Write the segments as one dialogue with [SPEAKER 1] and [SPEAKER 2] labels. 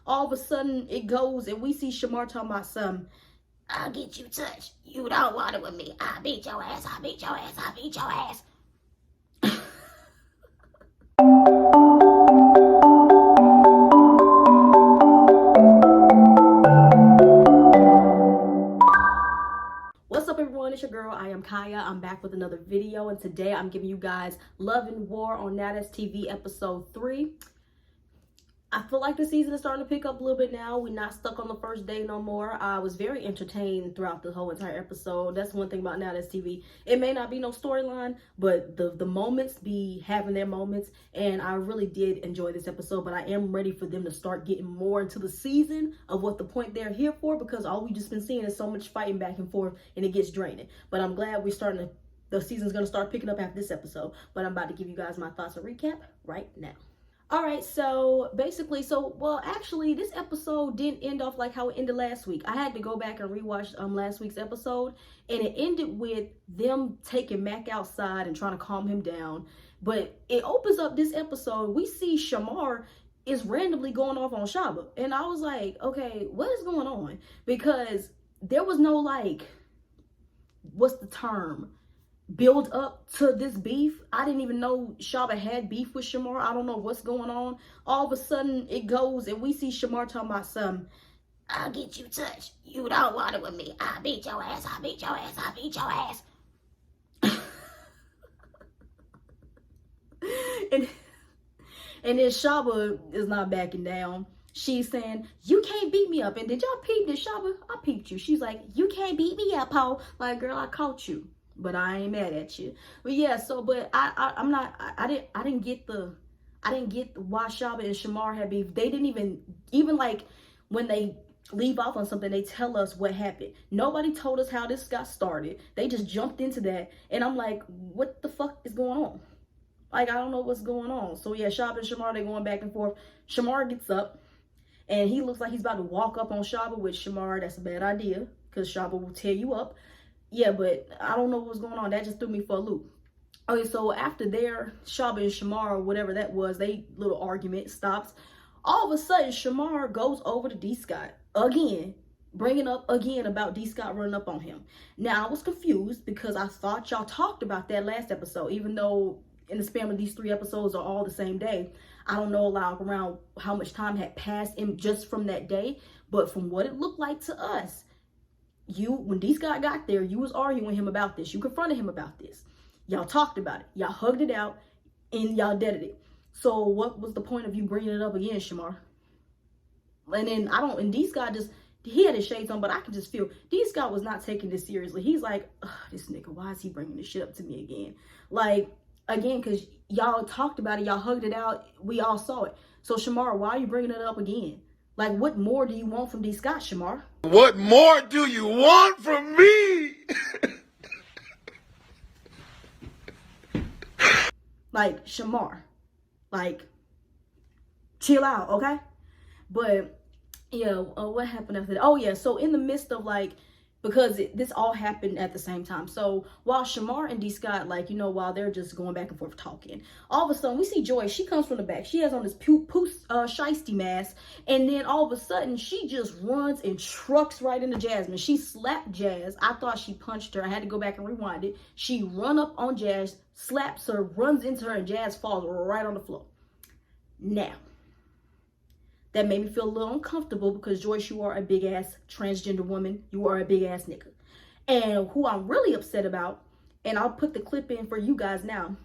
[SPEAKER 1] All of a sudden it goes and we see Shamar talking about some, I'll get you touched. You don't want it with me. I'll beat your ass. I'll beat your ass. I'll beat your ass. What's up, everyone? It's your girl. I am Kaya. I'm back with another video, and today I'm giving you guys Love and War on Now That's TV episode 3. I feel like the season is starting to pick up a little bit now. We're not stuck on the first day no more. I was very entertained throughout the whole entire episode. That's one thing about Now That's TV. It may not be no storyline, but the moments be having their moments, and I really did enjoy this episode. But I am ready for them to start getting more into the season of what the point they're here for, because all we just been seeing is so much fighting back and forth, and it gets draining. But I'm glad we're starting to, the season's going to start picking up after this episode. But I'm about to give you guys my thoughts and recap right now. All right, so basically, actually, this episode didn't end off like how it ended last week. I had to go back and rewatch last week's episode, and it ended with them taking Mac outside and trying to calm him down. But it opens up this episode. We see Shamar is randomly going off on Shaba, and I was like, okay, what is going on? Because there was no, like, what's the term? Build up to this beef. I didn't even know Shaba had beef with Shamar. I don't know what's going on. All of a sudden it goes and we see Shamar talking about some, I'll get you touched. You don't want it with me. I'll beat your ass. I'll beat your ass. I'll beat your ass. and then Shaba is not backing down. She's saying, you can't beat me up. And did y'all peep this, Shaba? I peeped you. She's like, you can't beat me up, ho. Like, girl, I caught you. But I ain't mad at you. But yeah, so but I didn't get why Shaba and Shamar had beef. They didn't even like when they leave off on something, they tell us what happened. Nobody told us how this got started. They just jumped into that, and I'm like, what the fuck is going on? Like, I don't know what's going on. So yeah, Shaba and Shamar, they're going back and forth. Shamar gets up and he looks like he's about to walk up on Shaba, which Shamar, that's a bad idea, because Shaba will tear you up. Yeah, but I don't know what's going on. That just threw me for a loop. Okay, so after their Shaba and Shamar, or whatever that was, they little argument stops. All of a sudden, Shamar goes over to D. Scott again, bringing up again about D. Scott running up on him. Now, I was confused because I thought y'all talked about that last episode, even though in the span of these 3 episodes are all the same day. I don't know around how much time had passed in just from that day, but from what it looked like to us, when D. Scott got there, you was arguing with him about this. You confronted him about this. Y'all talked about it. Y'all hugged it out, and y'all deaded it. So what was the point of you bringing it up again, Shamar? And then and D. Scott he had his shades on, but I could just feel D. Scott was not taking this seriously. He's like, this nigga, why is he bringing this shit up to me again? Like, again, because y'all talked about it, y'all hugged it out, we all saw it. So Shamar, why are you bringing it up again? Like, what more do you want from D. Scott, Shamar?
[SPEAKER 2] What more do you want from me?
[SPEAKER 1] Like, Shamar, like, chill out, okay? But, yeah, what happened after that? Oh, yeah, so in the midst of, like, because this all happened at the same time. So while Shamar and D. Scott, like, while they're just going back and forth talking, all of a sudden we see Joy. She comes from the back. She has on this shiesty mask. And then all of a sudden she just runs and trucks right into Jasmine. She slapped Jazz. I thought she punched her. I had to go back and rewind it. She run up on Jazz, slaps her, runs into her, and Jazz falls right on the floor. Now, that made me feel a little uncomfortable because, Joyce, you are a big-ass transgender woman. You are a big-ass nigga. And who I'm really upset about, and I'll put the clip in for you guys now,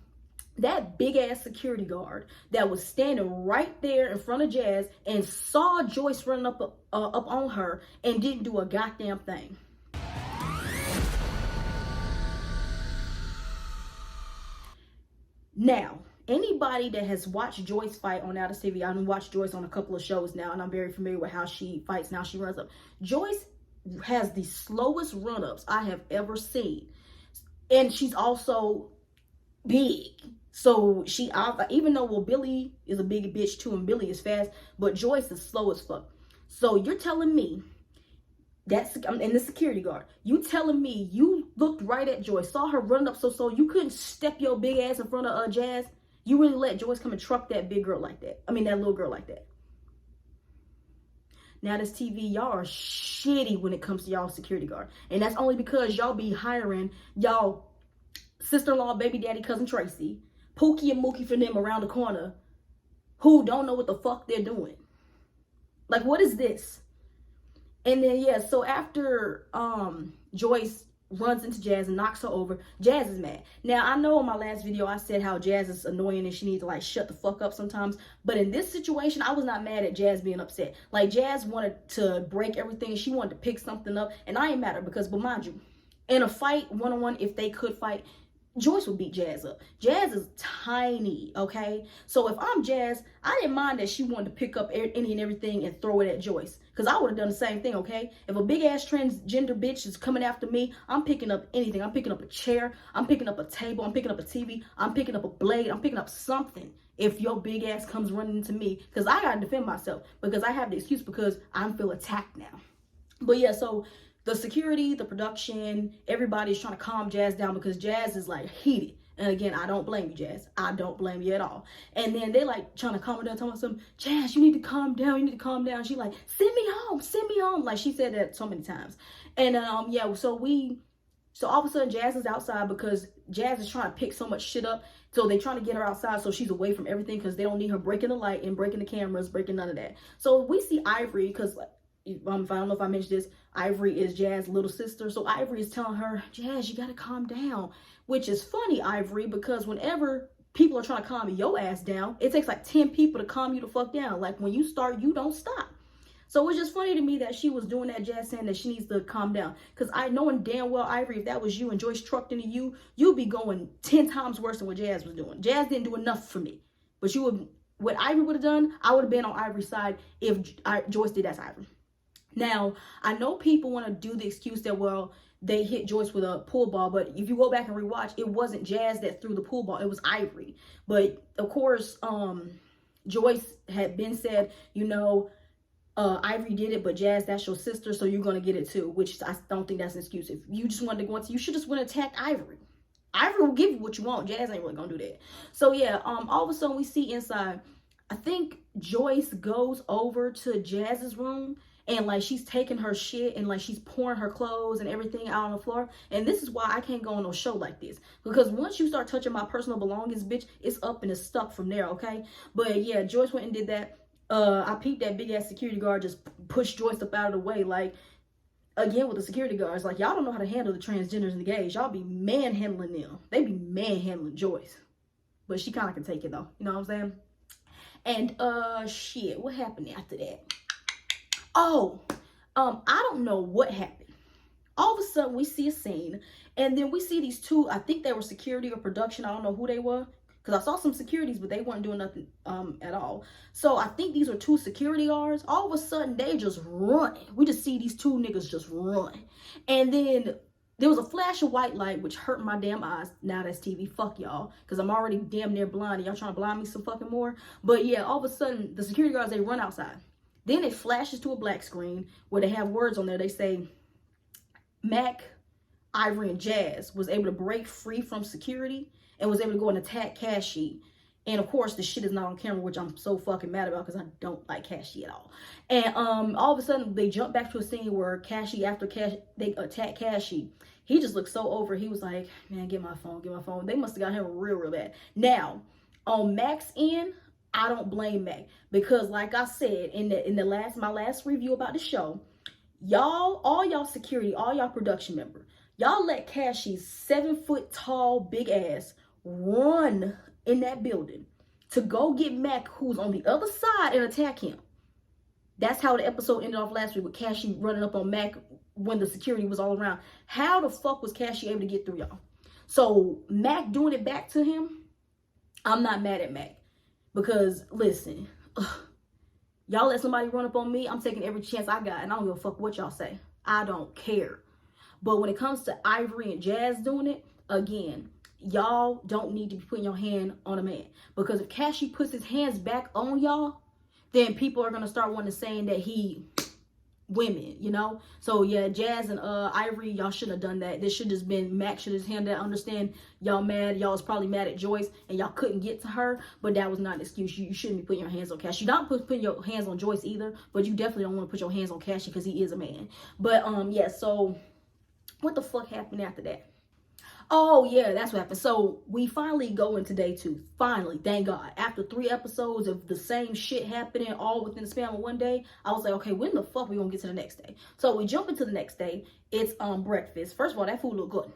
[SPEAKER 1] that big-ass security guard that was standing right there in front of Jazz and saw Joyce running up on her and didn't do a goddamn thing. Now, anybody that has watched Joyce fight on Now That's TV, I've watched Joyce on a couple of shows now, and I'm very familiar with how she fights now. She runs up. Joyce has the slowest run-ups I have ever seen. And she's also big. So even though, Billy is a big bitch too, and Billy is fast, but Joyce is slow as fuck. So you're telling me, and the security guard, you telling me you looked right at Joyce, saw her running up so you couldn't step your big ass in front of Jazz? You really let Joyce come and truck that big girl like that? I mean, that little girl like that? Now That's TV, y'all are shitty when it comes to y'all security guard. And that's only because y'all be hiring y'all sister-in-law, baby daddy, cousin Tracy, Pookie and Mookie for them around the corner who don't know what the fuck they're doing. Like, what is this? And then, yeah, so after Joyce runs into Jazz and knocks her over, Jazz is mad. Now, I know in my last video I said how Jazz is annoying and she needs to, like, shut the fuck up sometimes. But in this situation, I was not mad at Jazz being upset. Like, Jazz wanted to break everything. She wanted to pick something up. And I ain't mad at her because, but mind you, in a fight, one-on-one, if they could fight, Joyce would beat Jazz up. Jazz is tiny, okay? So if I'm Jazz, I didn't mind that she wanted to pick up any and everything and throw it at Joyce. Because I would have done the same thing, okay? If a big-ass transgender bitch is coming after me, I'm picking up anything. I'm picking up a chair. I'm picking up a table. I'm picking up a TV. I'm picking up a blade. I'm picking up something if your big ass comes running into me. Because I got to defend myself. Because I have the excuse because I feel attacked now. But yeah, so the security, the production, everybody's trying to calm Jazz down because Jazz is like heated. And again, I don't blame you, Jazz. I don't blame you at all. And then they like trying to calm her down, telling her, Jazz, you need to calm down. You need to calm down. She like, send me home. Send me home. Like she said that so many times. And yeah, so all of a sudden Jazz is outside because Jazz is trying to pick so much shit up. So they're trying to get her outside so she's away from everything because they don't need her breaking the light and breaking the cameras, breaking none of that. So we see Ivory because if I don't know if I mentioned this, Ivory is Jazz's little sister. So Ivory is telling her, Jazz, you got to calm down. Which is funny, Ivory, because whenever people are trying to calm your ass down, it takes like 10 people to calm you the fuck down. Like when you start, you don't stop. So it's just funny to me that she was doing that, Jazz saying that she needs to calm down. Because I knowing damn well, Ivory, if that was you and Joyce trucked into you, you'd be going 10 times worse than what Jazz was doing. Jazz didn't do enough for me. But what Ivory would have done, I would have been on Ivory's side if Joyce did that to Ivory. Now, I know people want to do the excuse that, well, they hit Joyce with a pool ball, but if you go back and rewatch, it wasn't Jazz that threw the pool ball, it was Ivory. But of course, Joyce had been said, you know, Ivory did it, but Jazz, that's your sister, so you're gonna get it too, which I don't think that's an excuse. If you just wanted to go into, you should just went and attack Ivory. Ivory will give you what you want. Jazz ain't really gonna do that. So yeah, all of a sudden we see inside, I think Joyce goes over to Jazz's room and like she's taking her shit and like she's pouring her clothes and everything out on the floor. And this is why I can't go on no show like this. Because once you start touching my personal belongings, bitch, it's up and it's stuck from there, okay? But yeah, Joyce went and did that. I peeped that big ass security guard just pushed Joyce up out of the way. Like, again with the security guards, like y'all don't know how to handle the transgenders and the gays. Y'all be manhandling them. They be manhandling Joyce. But she kind of can take it though. You know what I'm saying? And shit, what happened after that? Oh, I don't know what happened. All of a sudden, we see a scene, and then we see these two, I think they were security or production. I don't know who they were, because I saw some securities, but they weren't doing nothing at all. So I think these are two security guards. All of a sudden, they just run. We just see these two niggas just run. And then there was a flash of white light, which hurt my damn eyes. Now That's TV. Fuck y'all, because I'm already damn near blind, and y'all trying to blind me some fucking more. But yeah, all of a sudden, the security guards, they run outside. Then it flashes to a black screen where they have words on there. They say, Mac, Ivory, and Jazz was able to break free from security and was able to go and attack Cashy. And of course, the shit is not on camera, which I'm so fucking mad about because I don't like Cashy at all. And all of a sudden, they jump back to a scene where Cashy, after they attack Cashy, he just looked so over. He was like, man, get my phone, get my phone. They must have got him real, real bad. Now, on Mac's end, I don't blame Mac because, like I said in my last review about the show, y'all, all y'all security, all y'all production member, y'all let Cashy's 7 foot tall big ass run in that building to go get Mac, who's on the other side, and attack him. That's how the episode ended off last week with Cashy running up on Mac when the security was all around. How the fuck was Cashy able to get through y'all? So Mac doing it back to him, I'm not mad at Mac. Because, listen, y'all let somebody run up on me, I'm taking every chance I got, and I don't give a fuck what y'all say. I don't care. But when it comes to Ivory and Jazz doing it, again, y'all don't need to be putting your hand on a man. Because if Cashy puts his hands back on y'all, then people are going to start wanting to saying that he women, you know? So yeah, Jazz and Ivory, y'all shouldn't have done that. This should have just been, Mac should have handled that. I understand y'all mad. Y'all was probably mad at Joyce and y'all couldn't get to her, but that was not an excuse. You shouldn't be putting your hands on Cassie. You don't putting your hands on Joyce either, but you definitely don't want to put your hands on Cassie because he is a man. But yeah, so what the fuck happened after that? Oh yeah, that's what happened. So we finally go into day 2. Finally, thank God. After 3 episodes of the same shit happening all within the span of one day, I was like, okay, when the fuck we gonna get to the next day? So we jump into the next day. It's breakfast. First of all, that food look good.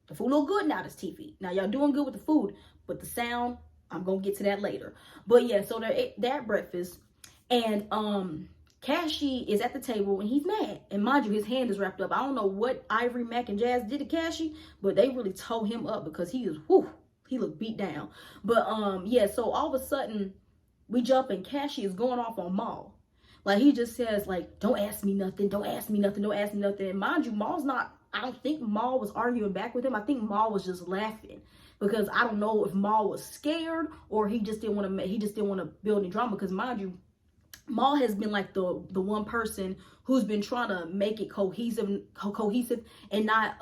[SPEAKER 1] The food look good now. This TV. Now y'all doing good with the food, but the sound, I'm gonna get to that later. But yeah, so they're at breakfast, and Cassie is at the table and he's mad. And mind you, his hand is wrapped up. I don't know what Ivory, Mac, and Jazz did to Cassie, but they really tore him up because he is, whew, he looked beat down. But yeah, so all of a sudden, we jump and Cassie is going off on Mal. Like, he just says, like, don't ask me nothing, don't ask me nothing, don't ask me nothing. And mind you, Mal's not, I don't think Mal was arguing back with him. I think Mal was just laughing. Because I don't know if Mal was scared or he just didn't want to build any drama. Because mind you, Mal has been like the one person who's been trying to make it cohesive and not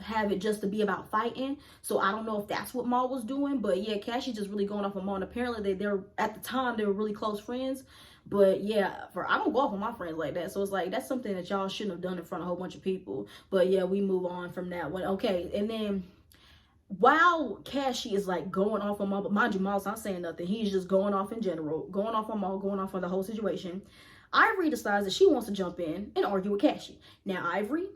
[SPEAKER 1] have it just to be about fighting. So I don't know if that's what Mal was doing, but yeah, Cassie just really going off on Mal. And apparently they're at the time they were really close friends. But yeah, I don't go off on my friends like that. So it's like, that's something that y'all shouldn't have done in front of a whole bunch of people. But yeah, we move on from that one. Okay, and then while Cassie is like going off on Mal, but mind you, Mal's not saying nothing. He's just going off in general, going off on Mal, going off on the whole situation. Ivory decides that she wants to jump in and argue with Cassie. Now, Ivory,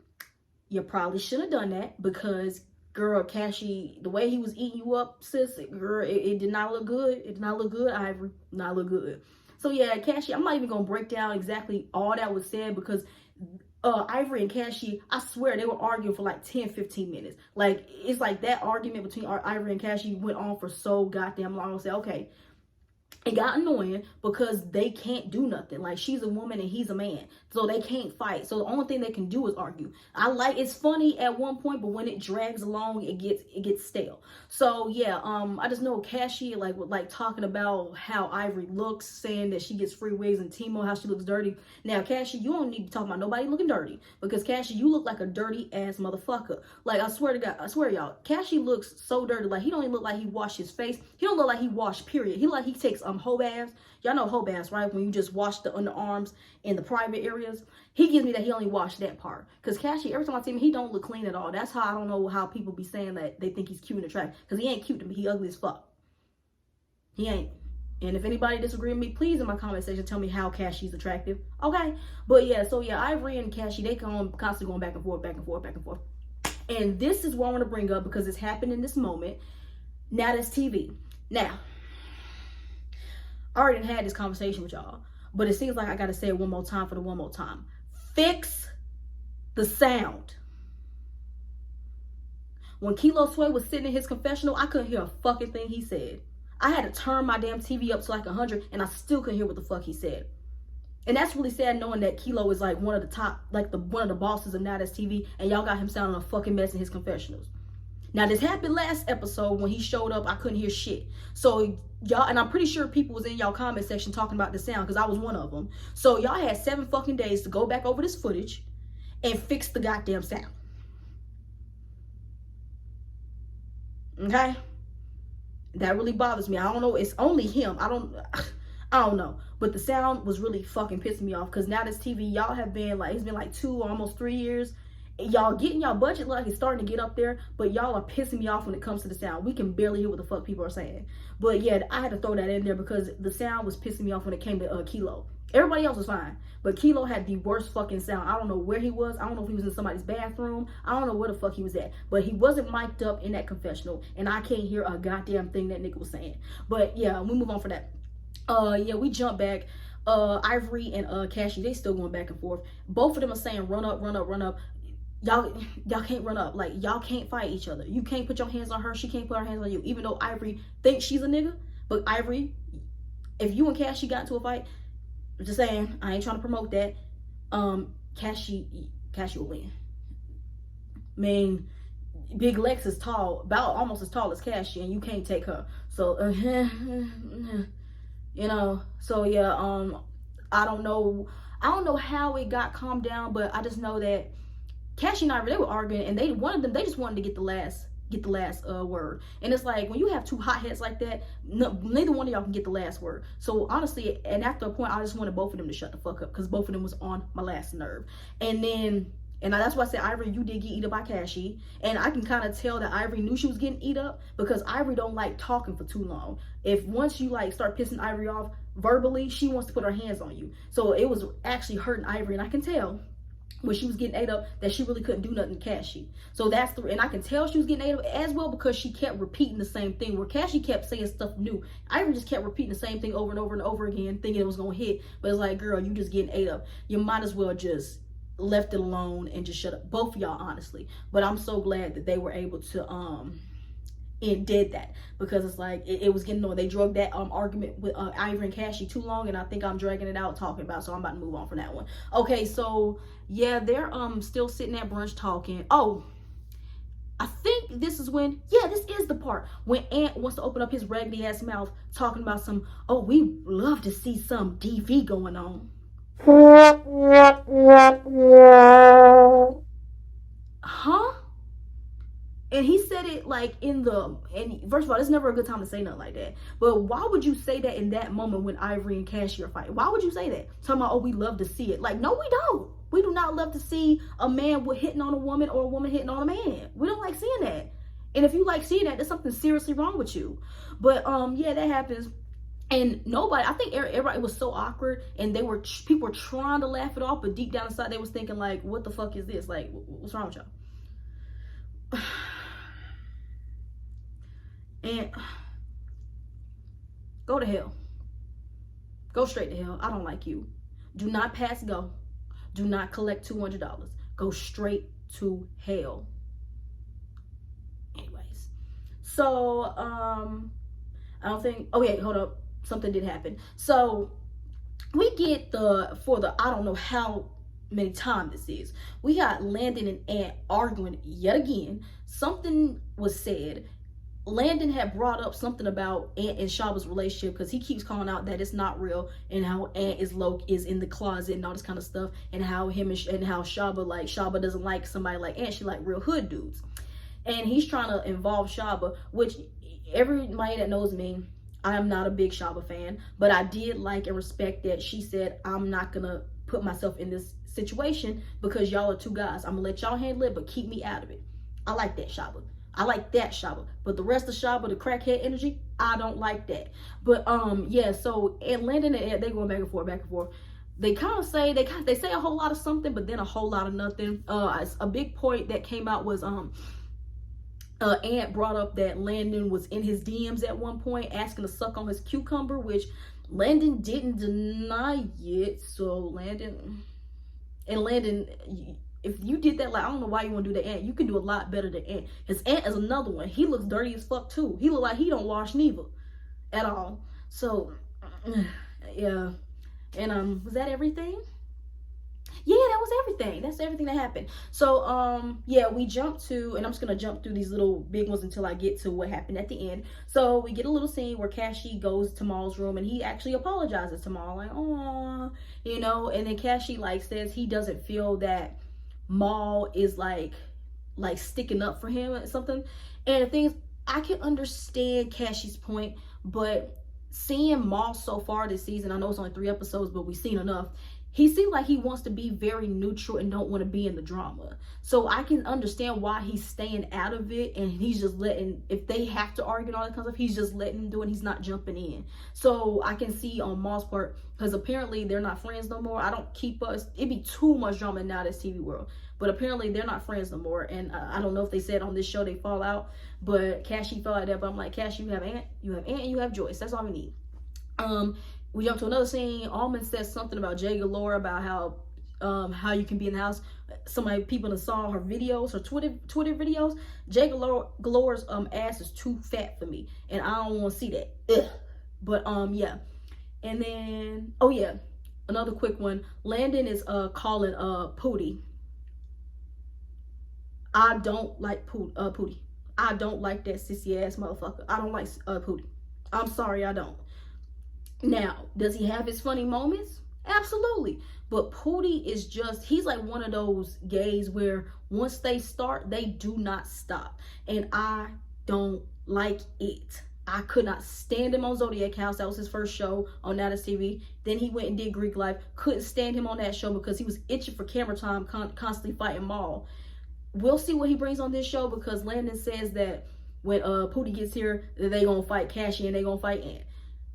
[SPEAKER 1] you probably shouldn't have done that because, girl, Cassie, the way he was eating you up, sis, girl, it did not look good. It did not look good, Ivory. Not look good. So yeah, Cassie, I'm not even going to break down exactly all that was said because Ivory and Cassie, I swear they were arguing for like 10-15 minutes. Like, it's like that argument between Ivory and Cassie went on for so goddamn long. I say, okay, it got annoying because they can't do nothing. Like, she's a woman and he's a man, so they can't fight. So the only thing they can do is argue. It's funny at one point, but when it drags along, it gets stale. So yeah, I just know Cassie like talking about how Ivory looks, saying that she gets free wigs, and Timo how she looks dirty. Now, Cassie, you don't need to talk about nobody looking dirty because Cassie, you look like a dirty ass motherfucker. Like, I swear to God, I swear y'all, Cassie looks so dirty. Like, he don't even look like he washed his face. He don't look like he washed, period. He look like he takes hoe baths. Y'all know hoe baths, right? When you just wash the underarms in the private areas. He gives me that he only washed that part. Because Cassie, every time I see him, he don't look clean at all. That's how I don't know how people be saying that they think he's cute and attractive. Because he ain't cute to me. He ugly as fuck. He ain't. And if anybody disagree with me, please in my comment section tell me how Cassie's attractive. Okay? But yeah, so yeah, Ivory and Cassie, they constantly going back and forth, back and forth, back and forth. And this is what I want to bring up because it's happened in this moment. Now that's TV. Now, I already had this conversation with y'all, but it seems like I got to say it one more time for the one more time. Fix the sound. When Kilo Sway was sitting in his confessional, I couldn't hear a fucking thing he said. I had to turn my damn TV up to like 100 and I still couldn't hear what the fuck he said. And that's really sad knowing that Kilo is like one of the top, like one of the bosses of Now That's TV, and y'all got him sounding a fucking mess in his confessionals. Now, this happened last episode when he showed up. I couldn't hear shit. So, y'all, and I'm pretty sure people was in y'all comment section talking about the sound because I was one of them. So, y'all had 7 fucking days to go back over this footage and fix the goddamn sound. Okay? That really bothers me. I don't know. It's only him. I don't know. But the sound was really fucking pissing me off because Now That's TV, y'all have been like, it's been like 2 or almost 3 years. Y'all getting y'all budget like it's starting to get up there, but y'all are pissing me off when it comes to the sound. We can barely hear what the fuck people are saying. But yeah, I had to throw that in there because the sound was pissing me off when it came to Kilo. Everybody else was fine, but Kilo had the worst fucking sound. I don't know where he was. I don't know if he was in somebody's bathroom. I don't know where the fuck he was at, but he wasn't mic'd up in that confessional, and I can't hear a goddamn thing that nigga was saying. But yeah, we move on for that. Yeah, we jump back. Ivory and Cassie, they still going back and forth. Both of them are saying run up, run up, run up. Y'all can't run up. Like, y'all can't fight each other. You can't put your hands on her. She can't put her hands on you. Even though Ivory thinks she's a nigga. But Ivory, if you and Cassie got into a fight, I'm just saying, I ain't trying to promote that. Cassie will win. I mean, Big Lex is tall, about almost as tall as Cassie, and you can't take her. So, you know, so yeah, I don't know. I don't know how it got calmed down, but I just know that Cassie and Ivory, they were arguing, and they just wanted to get the last word. And it's like, when you have two hotheads like that, neither one of y'all can get the last word. So honestly, and after a point, I just wanted both of them to shut the fuck up, because both of them was on my last nerve. And that's why I said, Ivory, you did get eat up by Cassie. And I can kind of tell that Ivory knew she was getting eat up, because Ivory don't like talking for too long. If once you like start pissing Ivory off verbally, she wants to put her hands on you. So it was actually hurting Ivory, and I can tell when she was getting ate up that she really couldn't do nothing to Cassie. So and I can tell she was getting ate up as well, because she kept repeating the same thing, where Cassie kept saying stuff new. Ivory just kept repeating the same thing over and over and over again, thinking it was gonna hit. But it's like, girl, you just getting ate up. You might as well just left it alone and just shut up. Both of y'all, honestly. But I'm so glad that they were able to and did that, because it's like it was getting on. They drug that argument with Ivory and Cassie too long, and I think I'm dragging it out talking about, so I'm about to move on from that one. Okay, so yeah, they're still sitting at brunch talking. Oh, I think this is when, yeah, this is the part when Ant wants to open up his raggedy ass mouth talking about some, oh, we love to see some DV going on. Huh? And he said it like and first of all, it's never a good time to say nothing like that. But why would you say that in that moment when Ivory and Cassie are fighting? Why would you say that? Talking about, oh, we love to see it. Like, no, we don't. We do not love to see a man hitting on a woman or a woman hitting on a man. We don't like seeing that. And if you like seeing that, there's something seriously wrong with you. But yeah, that happens. And nobody, I think everybody was so awkward, and people were trying to laugh it off, but deep down inside they was thinking like, what the fuck is this? Like, what's wrong with y'all? And go to hell. Go straight to hell. I don't like you. Do not pass go. Do not collect $200. Go straight to hell. Anyways. So, I don't think, oh yeah, hold up. Something did happen. So, we get I don't know how many times this is. We got Landon and Ant arguing yet again. Something was said. Landon had brought up something about Ant and Shaba's relationship, because he keeps calling out that it's not real, and how Ant is in the closet and all this kind of stuff, and how Shaba doesn't like somebody like Ant. She like real hood dudes, and he's trying to involve Shaba, which everybody that knows me, I am not a big Shaba fan, but I did like and respect that she said, I'm not gonna put myself in this situation because y'all are two guys. I'm gonna let y'all handle it, but keep me out of it. I like that, Shaba. I like that, Shaba. But the rest of Shaba, the crackhead energy, I don't like that. But yeah, so and Landon and Ed, they going back and forth. They kind of say they say a whole lot of something, but then a whole lot of nothing. A big point that came out was Ant brought up that Landon was in his DMs at one point asking to suck on his cucumber, which Landon didn't deny it. So Landon, if you did that, like, I don't know why you want to do that. Ant, you can do a lot better than Ant. His Ant is another one. He looks dirty as fuck too. He look like he don't wash neither at all. So yeah. And was that everything? Yeah, that was everything. That's everything that happened. So yeah, we jump to, and I'm just gonna jump through these little big ones until I get to what happened at the end. So we get a little scene where Cassie goes to Maul's room, and he actually apologizes to Maul, like, oh, you know, and then Cassie like says he doesn't feel that Maul is like sticking up for him or something. And the thing is, I can understand Cassie's point, but seeing Maul so far this season, I know it's only 3 episodes, but we've seen enough. He seems like he wants to be very neutral and don't want to be in the drama. So I can understand why he's staying out of it, and he's just letting, if they have to argue and all that kind of stuff, he's just letting them do it. He's not jumping in. So I can see on Maul's part, because apparently they're not friends no more. I don't keep us. It'd be too much drama now, this TV world. But apparently they're not friends no more. And I don't know if they said on this show they fall out, but Cassie felt like that. But I'm like, Cassie, you have Ant, and you have Joyce. That's all we need. We jump to another scene. Almond says something about Jay Galore, about how you can be in the house. People saw her videos, her Twitter videos. Jay Galore's ass is too fat for me, and I don't want to see that. Ugh. But yeah, and then oh yeah, another quick one. Landon is calling Pootie. I don't like Pootie. I don't like that sissy ass motherfucker. I don't like Pootie. I'm sorry, I don't. Now, does he have his funny moments? Absolutely. But Pootie is just, he's like one of those gays where once they start, they do not stop. And I don't like it. I could not stand him on Zodiac House. That was his first show on Now That's TV. Then he went and did Greek Life. Couldn't stand him on that show because he was itching for camera time, constantly fighting Mal. We'll see what he brings on this show because Landon says that when Pootie gets here, they gonna fight Cassie and they gonna fight Ant.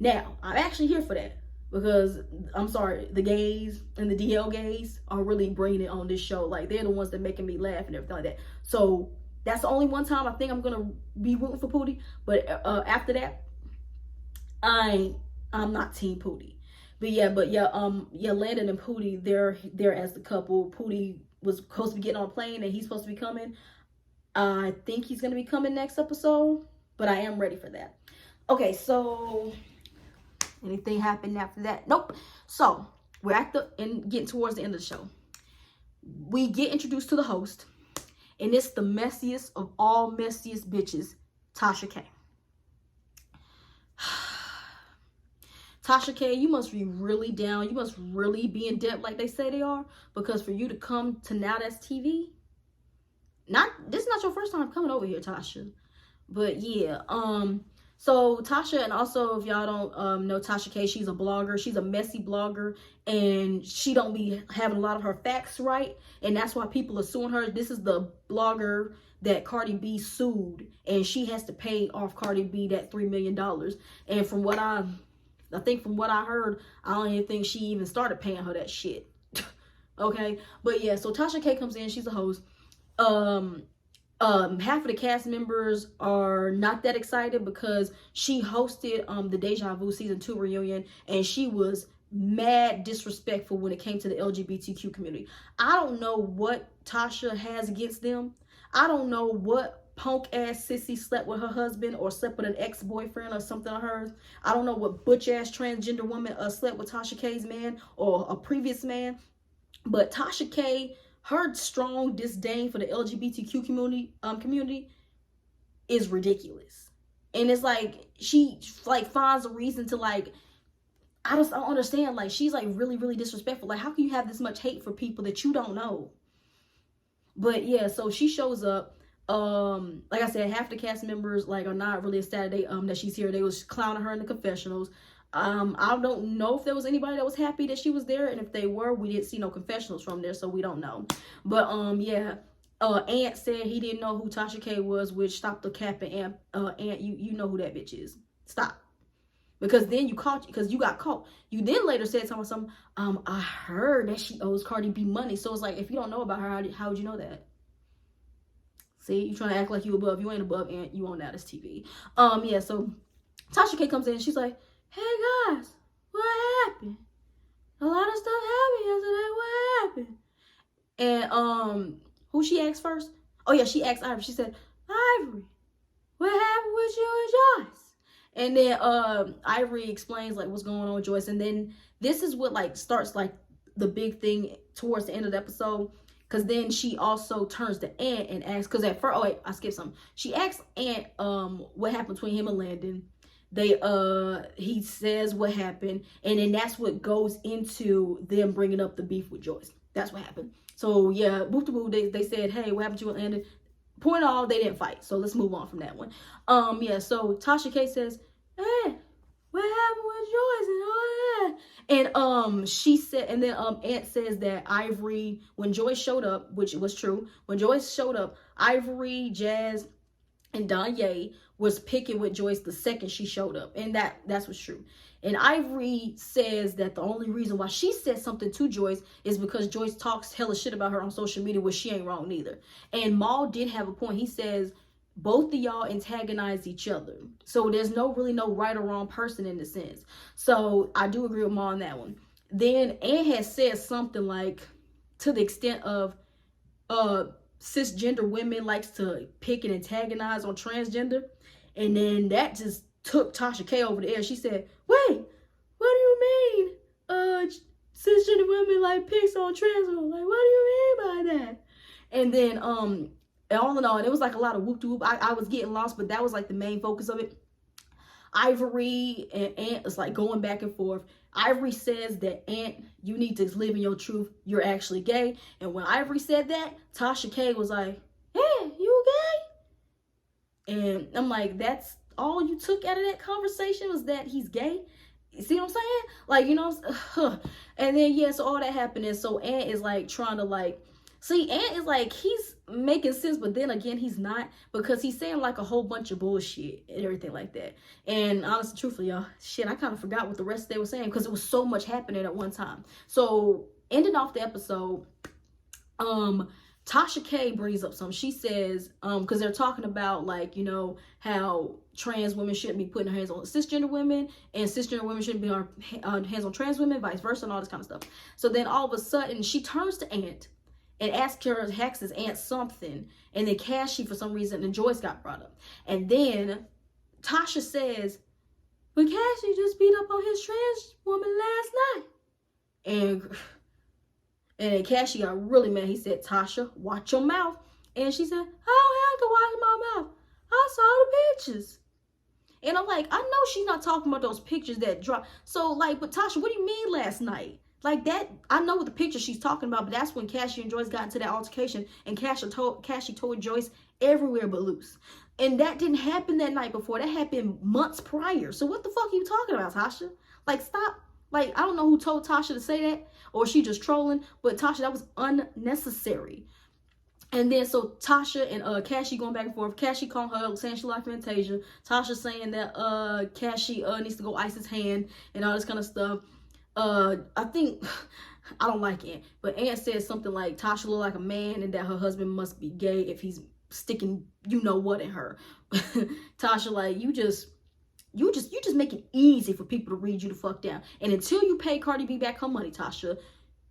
[SPEAKER 1] Now, I'm actually here for that because I'm sorry, the gays and the DL gays are really bringing it on this show. Like, they're the ones that making me laugh and everything like that. So that's the only one time I think I'm gonna be rooting for Pootie. But after that, I'm not Team Pootie. But yeah, Landon and Pootie, they're as the couple. Pootie was supposed to be getting on a plane and he's supposed to be coming. I think he's gonna be coming next episode, but I am ready for that. Okay, so anything happened after that? Nope. So we're getting towards the end of the show. We get introduced to the host, and it's the messiest of all messiest bitches, Tasha K. Tasha K, you must be really down. You must really be in debt like they say they are. Because for you to come to Now That's TV, this is not your first time coming over here, Tasha. But yeah, so Tasha, and also if y'all don't know Tasha K, she's a blogger. She's a messy blogger, and she don't be having a lot of her facts right, and that's why people are suing her. This is the blogger that Cardi B sued, and she has to pay off Cardi B that $3 million. And from what I think from what I heard, I don't even think she even started paying her that shit. Okay, but yeah, so Tasha K comes in. She's a host. Half of the cast members are not that excited because she hosted the Deja Vu season 2 reunion, and she was mad disrespectful when it came to the LGBTQ community. I don't know what Tasha has against them. I don't know what punk ass sissy slept with her husband or slept with an ex-boyfriend or something of hers. I don't know what butch ass transgender woman slept with Tasha K's man or a previous man. But Tasha K, her strong disdain for the LGBTQ community is ridiculous. And it's like, she like finds a reason to like, I don't understand. Like, she's like really, really disrespectful. Like, how can you have this much hate for people that you don't know? But yeah, so she shows up. Like I said, half the cast members like are not really ecstatic that she's here. They was clowning her in the confessionals. I don't know if there was anybody that was happy that she was there, and if they were, we didn't see no confessionals from there, so we don't know. But yeah, Ant said he didn't know who Tasha K was, which stopped the capping. Ant, you know who that bitch is. Stop. Because then you got caught. You then later said something, I heard that she owes Cardi B money. So it's like, if you don't know about her, how would you know that? See, you trying to act like you above. You ain't above, and you on Now That's TV. Yeah, so Tasha K comes in, she's like, hey guys, what happened? A lot of stuff happened yesterday. What happened? And who she asked first? Oh yeah, she asked Ivory. She said, Ivory, what happened with you and Joyce? And then Ivory explains like what's going on with Joyce. And then this is what like starts like the big thing towards the end of the episode. Cause then she also turns to Ant and asks, cause at first, oh wait, I skipped something. She asks Ant what happened between him and Landon. He says what happened, and then that's what goes into them bringing up the beef with Joyce. That's what happened. So yeah, boo, they said, hey, what happened to you and Landon? Point all, they didn't fight. So let's move on from that one. Yeah, so Tasha K says, hey, what happened with Joyce and all that? And she said, and then Ant says that Ivory, when Joyce showed up, which was true, when Joyce showed up, Ivory, Jazz, and Danye was picking with Joyce the second she showed up, and that's what's true. And Ivory says that the only reason why she said something to Joyce is because Joyce talks hella shit about her on social media, which she ain't wrong neither. And Mal did have a point. He says both of y'all antagonize each other, so there's really no right or wrong person in the sense. So I do agree with Mal on that one. Then Ant has said something like to the extent of cisgender women likes to pick and antagonize on transgender, and then that just took Tasha K over the air. She said, wait, what do you mean cisgender women like picks on trans women? Like, what do you mean by that? And then all in all, and it was like a lot of whoop de whoop. I was getting lost, but that was like the main focus of it. Ivory and Ant is like going back and forth. Ivory says that Ant, you need to live in your truth. You're actually gay. And when Ivory said that, Tasha K was like, hey, you gay? And I'm like, that's all you took out of that conversation was that he's gay? You see what I'm saying? Like, you know, and then, yeah, so all that happened. And so Ant is like trying to like, see, Ant is like, he's making sense, but then again, he's not, because he's saying like a whole bunch of bullshit and everything like that. And honestly, truthfully, y'all, shit, I kind of forgot what the rest they were saying because it was so much happening at one time. So ending off the episode, Tasha K brings up something. She says, because they're talking about like, you know, how trans women shouldn't be putting their hands on cisgender women and cisgender women shouldn't be on hands on trans women, vice versa, and all this kind of stuff. So then all of a sudden she turns to Ant and asks her, Hex's Ant something, and then Cassie for some reason, and Joyce got brought up. And then Tasha says, but Cassie just beat up on his trans woman last night. And then Cassie got really mad. He said, Tasha, watch your mouth. And she said, I don't have to watch my mouth. I saw the pictures. And I'm like, I know she's not talking about those pictures that dropped. So like, but Tasha, what do you mean last night? Like that, I know what the picture she's talking about, but that's when Cassie and Joyce got into that altercation, and Cassie told Joyce everywhere but loose. And that didn't happen that night before. That happened months prior. So what the fuck are you talking about, Tasha? Like, stop. Like, I don't know who told Tasha to say that, or she just trolling, but Tasha, that was unnecessary. And then so Tasha and Cassie going back and forth. Cassie calling her, saying she like Fantasia. Tasha saying that Cassie needs to go ice his hand and all this kind of stuff. I think, I don't like Ant, but Ant said something like Tasha look like a man and that her husband must be gay if he's sticking you know what in her. Tasha like, you just make it easy for people to read you the fuck down. And until you pay Cardi B back her money, Tasha,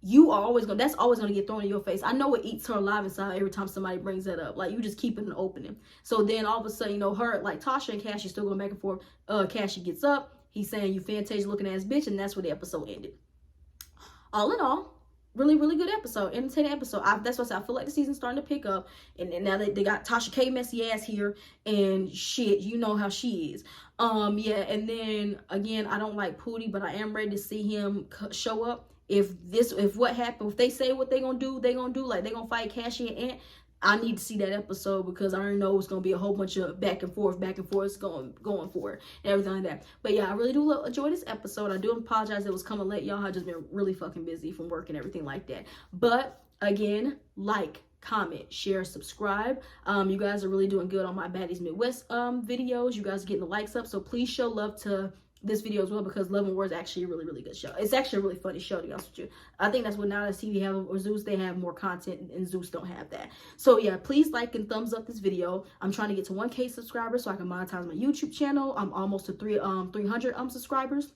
[SPEAKER 1] you are always gonna, that's always gonna get thrown in your face. I know it eats her alive inside every time somebody brings that up. Like, you just keep it an opening. So then all of a sudden, you know, her, like Tasha and Cassie still going back and forth. Cassie gets up. He's saying, you Fantasia looking ass bitch, and that's where the episode ended. All in all, really, really good episode. Entertaining episode. That's what I said. I feel like the season's starting to pick up. And now they got Tasha K messy ass here. And shit, you know how she is. Yeah, and then, again, I don't like Pootie, but I am ready to see him show up. If what happened, if they say what they gonna do, like they gonna fight Cassie and Ant, I need to see that episode because I already know it's gonna be a whole bunch of back and forth going for it and everything like that. But yeah, I really do enjoy this episode. I do apologize it was coming late, y'all. I've just been really fucking busy from work and everything like that. But again, like, comment, share, subscribe. You guys are really doing good on my Baddies Midwest videos. You guys are getting the likes up, so please show love to this video as well, because Love and War is actually a really, really good show. It's actually a really funny show, to be honest with you. I think that's what Now That TV have, or Zeus, they have more content, and Zeus don't have that. So yeah, please like and thumbs up this video. I'm trying to get to 1K subscribers so I can monetize my YouTube channel. I'm almost to 300 subscribers.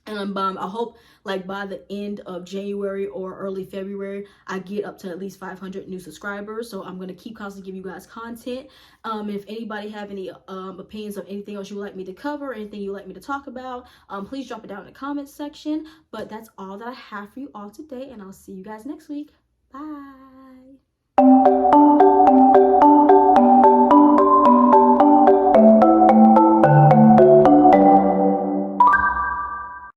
[SPEAKER 1] And I hope like by the end of January or early February, I get up to at least 500 new subscribers. So I'm going to keep constantly giving you guys content. If anybody have any opinions of anything else you would like me to cover, anything you would like me to talk about, please drop it down in the comments section. But that's all that I have for you all today. And I'll see you guys next week. Bye.